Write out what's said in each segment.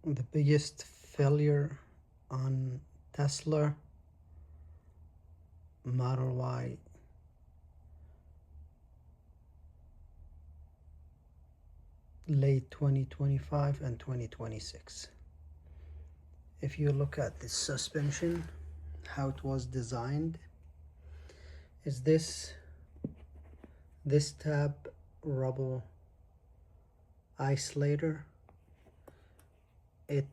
The biggest failure on Tesla Model Y late 2025 and 2026. If you look at the suspension, how it was designed, is this tab rubber isolator. It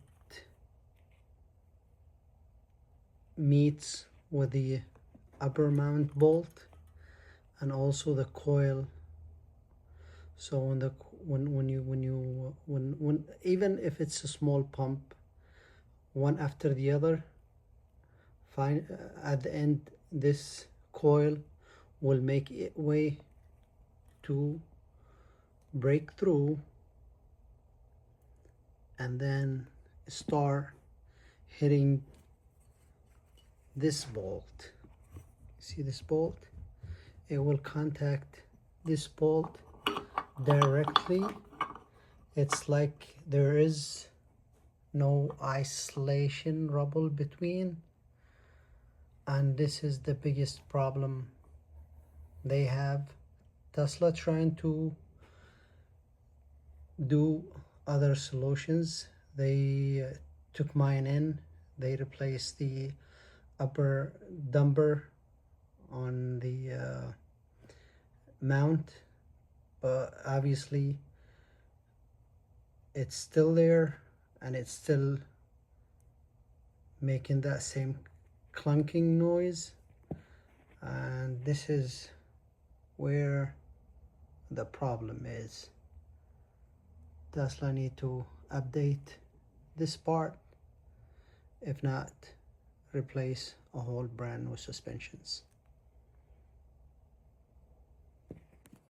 meets with the upper mount bolt and also the coil. So when even if it's a small pump, one after the other, fine, at the end this coil will make it way to break through and then start hitting this bolt. See this bolt? It will contact this bolt directly. It's like there is no isolation rubble between, and this is the biggest problem they have. Tesla trying to do other solutions. They took mine in, they replaced the upper dumper on the mount, but obviously it's still there and it's still making that same clunking noise, and this is where the problem is. Tesla need to update this part, if not replace a whole brand new suspensions.